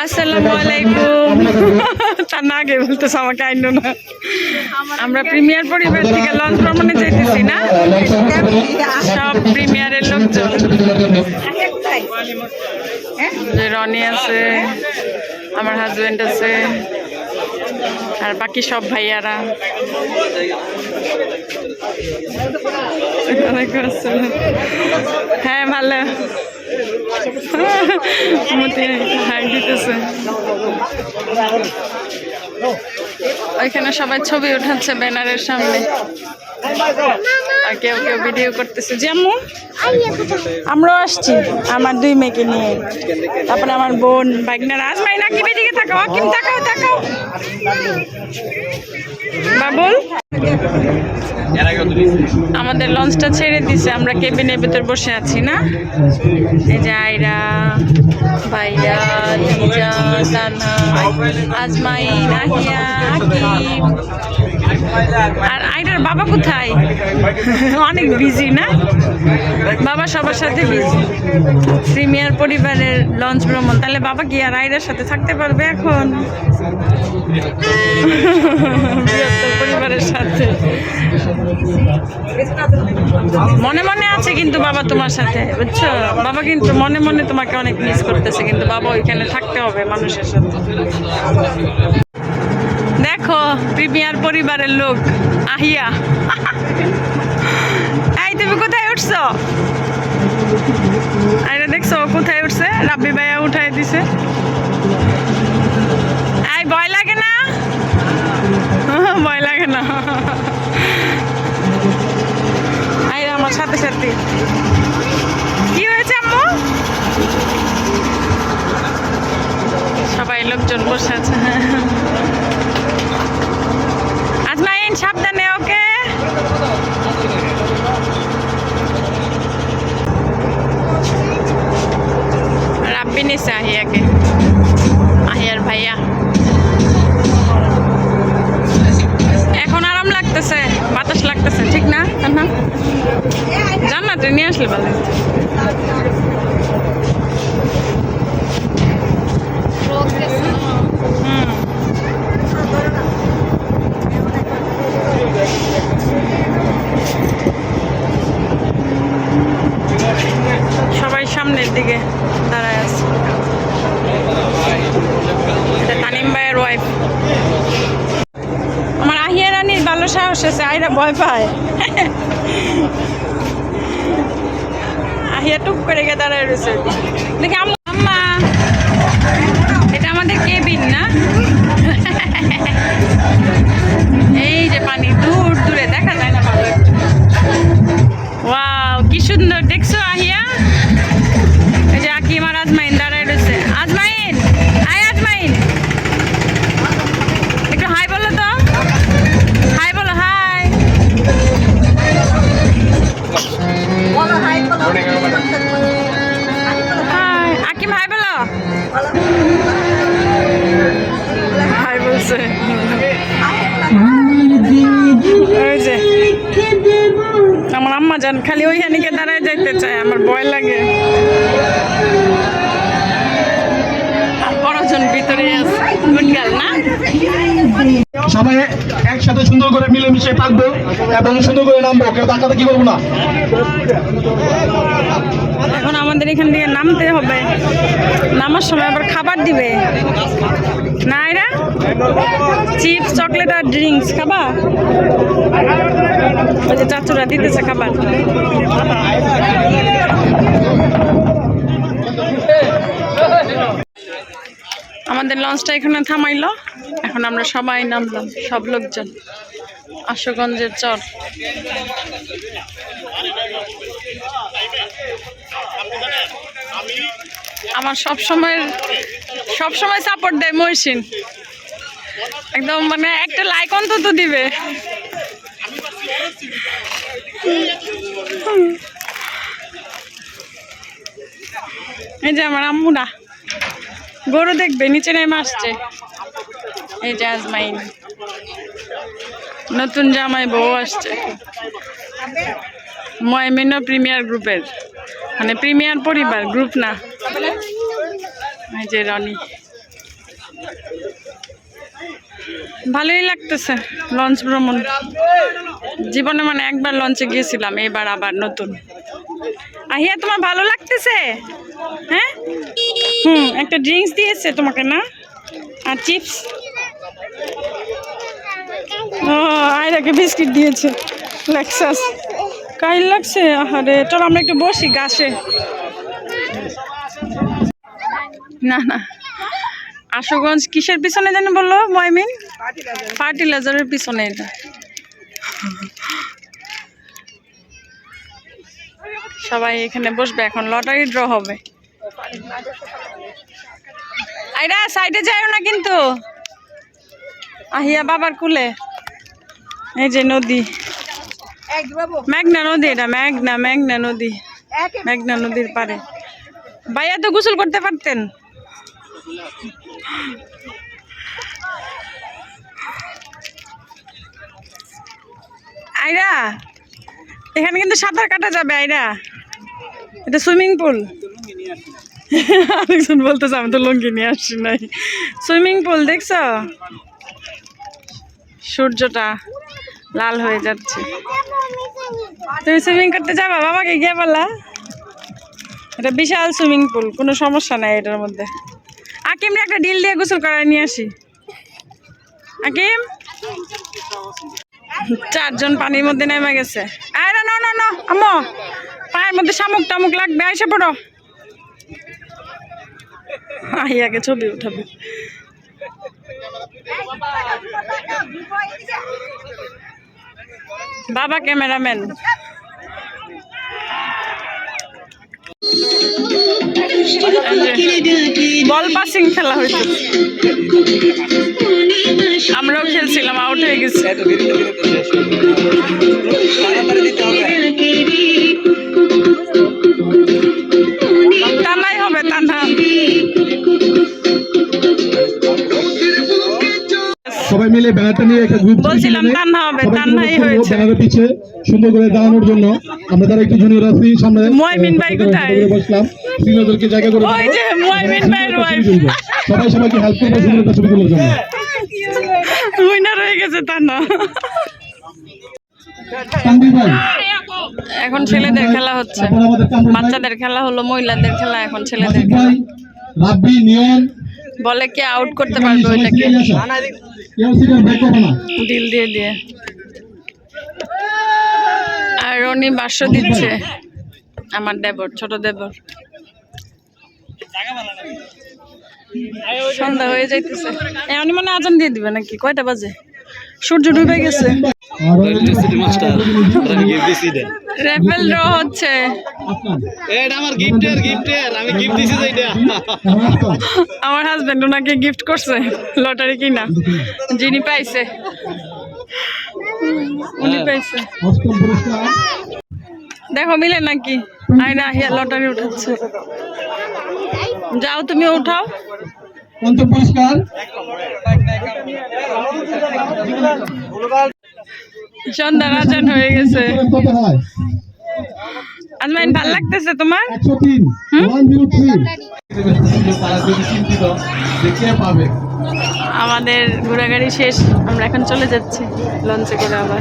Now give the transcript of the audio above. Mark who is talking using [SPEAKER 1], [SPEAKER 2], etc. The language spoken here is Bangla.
[SPEAKER 1] আসসালামু আলাইকুম। তার না আগে বলতেছে আমাকে আইনো না। আমরা প্রিমিয়ার পরিবার থেকে লঞ্চ ভ্রমণে যাইতেছি না, সব প্রিমিয়ারের লোকজন। রনি আছে, আমার হাজবেন্ড আছে, আর বাকি সব ভাইয়ারা। হ্যাঁ ভালো দিতেছে। ওইখানে সবাই ছবি উঠাচ্ছে ব্যানারের সামনে, আর কেউ কেউ ভিডিও করতেছে। যেমন আমরাও আসছি আমার দুই মেয়েকে নিয়ে, তারপরে আমার বোন বাইকনার আজমাই না কি বেদিকে তাকাও, কিম তাকাও তাকাও বাবুল। আমাদের লঞ্চটা ছেড়ে দিছে, আমরা কেবিনের ভেতর বসে আছি না। এই যে আয়রা, ভাইয়া, লিজা, সানা, আজমাইন, আহিয়া, আকিব। আর আয়রার বাবা কোথায়? অনেক বিজি না, বাবা সবার সাথে বিজি। প্রিমিয়ার পরিবারের লঞ্চ ভ্রমণ, তাহলে বাবা কি আর আয়রার সাথে থাকতে পারবে এখন? বৃহত্তর পরিবারের সাথে মনে মনে আছে কিন্তু বাবা তোমার সাথে, বুঝছো? বাবা কিন্তু মনে মনে তোমাকে অনেক মিস করতেছে, কিন্তু বাবা ওইখানে থাকতে হবে মানুষের সাথে। দেখো প্রিমিয়ার পরিবারের লোক আহিয়া। এই তুমি কোথায় উঠছো? আরে দেখছো কোথায় উঠছে? রাব্বি ভাইয়া উঠাই দিছে। এই ভয় লাগে না? ভয় লাগে না। আরে আমার সাথে সাথে কি হয়েছে আম্মু? সবাই লোকজন বসে আছে। আজমাইন সাবধানে, ওকে? রাব্বি নিছে আহিয়াকে, আহিয়ার ভাইয়া। এখন আরাম লাগতেছে, বাতাস লাগতেছে, ঠিক না? জান্নাতে নিয়ে আসলে ভালো। সবাই সামনের দিকে দাঁড়ায় আছে। তানিম ভাইয়ের ওয়াইফ। আমার আহিয়া রানীর ভালো সাহস আছে, আইরা ভয় পায়। আহিয়া টুক করে গিয়ে দাঁড়ায় রয়েছে। দেখি আম্মা, এটা আমাদের কেবিন না? এই যে পানি দূর দূরে দেখা যায় না ভালো। ওয়াও কি সুন্দর, দেখছো আহিয়া? এই যে আকিম আর আজমাইন দাঁড়ায় রয়েছে। আজমাইন, আয় আজমাইন, একটু হাই বলো তো, হাই বলো, হাই। হাই আকিম, হাই বলো। হাই বলছে। ওই যে আমার আম্মা জান খালি ওইখানে দাঁড়ায় যাইতে চায়, আমার ভয় লাগে। বড়জন ভিতরে আছে, গুড গার্ল না?
[SPEAKER 2] সবাই একসাথে সুন্দর করে মিলেমিশে থাকবো এবং সুন্দর করে নামবো, কেউ টাকাতে কি করবো না।
[SPEAKER 1] এখন আমাদের এখান থেকে নামতে হবে, নামার সময় আবার খাবার দিবে না এরা? চিপস, চকলেট আর ড্রিঙ্কস খাবা? ওই যে চাচুরা দিতেছে খাবার। আমাদের লঞ্চটা এখানে থামাইলো, এখন আমরা সবাই নামলাম, সব লোকজন। আশুগঞ্জের চর। আমার সব সময় সাপোর্ট দেয় মহসিন, একদম মানে একটা লাইক অন্তত দিবে। এই যে আমার আম্মুরা গরু দেখবে, নিচে নেমে আসছে। এই যে আজমাইন, নতুন জামাই বউ আসছে। ময়মিনো প্রিমিয়ার গ্রুপের, মানে প্রিমিয়ার পরিবার, গ্রুপ না। এই যে রনি। ভালোই লাগতেছে লঞ্চ ভ্রমণ। জীবনে মানে একবার লঞ্চে গিয়েছিলাম, এবার আবার নতুন। আহিয়া তোমার ভালো লাগতেছে? হ্যাঁ, একটা ড্রিঙ্কস দিয়েছে তোমাকে না, আর চিপস। ও আয়রাকে বিস্কিট দিয়েছে, লেক্সাস। কাইল লাগছে? আরে চলো আমরা একটু বসি গাছে। না না, আশুগঞ্জ কিসের পিছনে জানি বললো ময়মিন? ফার্টিলাইজারের পিছনে। এটা সবাই এখানে বসবে, এখন লটারি ড্র হবে। আইরা সাইডে যাও না কিন্তু। আহিয়া বাবার কুলে। এই যে নদী, মেঘনা নদী। এটা মেঘনা নদী, মেঘনা নদীর পারে। ভাইয়া তো গোসল করতে পারতেন। আইরা এখানে কিন্তু সাঁতার কাটা যাবে। আইরা এটা সুইমিং পুল। আরেকজন বলতেছে আমি তো লুঙ্গি নিয়ে আসছি নাই। সুইমিং পুল দেখছো, সূর্যটা লাল হয়ে যাচ্ছে। তুমি সুইমিং করতে যাবা? বাবাকে গিয়ে বলা। এটা বিশাল সুইমিং পুল, কোনো সমস্যা নাই এটার মধ্যে। আকিমরে একটা ডিল দিয়ে গোসল করায় নিয়ে আসি। আকিম, 4 জন পানির মধ্যে নেমে গেছে। আরে না না না আম্মু, পায়ের মধ্যে শামুক টামুক লাগবে, আইসা পড়ো। আহিয়াকে ছবি উঠাবে। বাবা ক্যামেরাম্যান। বল পাসিং খেলা হইতো, আমরাও খেলছিলাম, আউট হয়ে গেছি। টানাই হবে, টানা।
[SPEAKER 2] সবাই মিলে ব্যানারটা নিয়ে একটা গ্রুপ
[SPEAKER 1] বলছিলাম টানা হবে, টানাই হয়েছে।
[SPEAKER 2] ব্যানারের পিছে সুন্দর করে দাঁড়ানোর জন্য আমরা তারা একটু জুনিয়র আছি সামনে।
[SPEAKER 1] ময়মিন ভাই কোথায়?
[SPEAKER 2] বসলাম, সিনিয়রদেরকে জায়গা করে
[SPEAKER 1] ওই যে ময়মিন ভাইয়ের ওয়াইফ।
[SPEAKER 2] সবাই সবাইকে হেল্প করবে সুন্দর একটা ছবি তোলার জন্য।
[SPEAKER 1] উইনার হয়ে গেছে টানা।
[SPEAKER 2] তানভীর ভাই,
[SPEAKER 1] এখন ছেলেদের খেলা হচ্ছে, বাচ্চাদের খেলা হলো, মহিলাদের খেলা এখন ছেলেদের
[SPEAKER 2] আসিফ
[SPEAKER 1] খেলা।
[SPEAKER 2] ভাই, রাব্বি, নিয়ন,
[SPEAKER 1] বলে কে আউট করতে পারবে ওইটাকে
[SPEAKER 2] কেউ সিনিয়র ব্রেক করবে না।
[SPEAKER 1] ডিল দিয়ে দিয়ে। আর রনি বাস্য দিচ্ছে, আমার দেবর, ছোট দেবর। সন্ধ্যা হয়ে যাইতেছে, এমনি মানে আজান দিয়ে দিবে নাকি? কয়টা বাজে? সূর্য ডুবে গেছে। রেফেল ড্র হচ্ছে। আমার হাজবেন্ড ওনাকে গিফট করছে লটারি কিনা, যিনি পাইছে উনি পাইছে। দেখো মিলে নাকি? আইনা আহিয়া লটারি উঠাচ্ছে। যাও তুমি উঠাও।
[SPEAKER 2] পঞ্চম পুরস্কার
[SPEAKER 1] সন্ধ্যা আজান হয়ে গেছে। আজমাইন ভাল লাগতেছে তোমার?
[SPEAKER 2] 103 103।
[SPEAKER 1] আমাদের ঘোরাঘুরি শেষ, আমরা এখন চলে যাচ্ছি লঞ্চে করে আবার।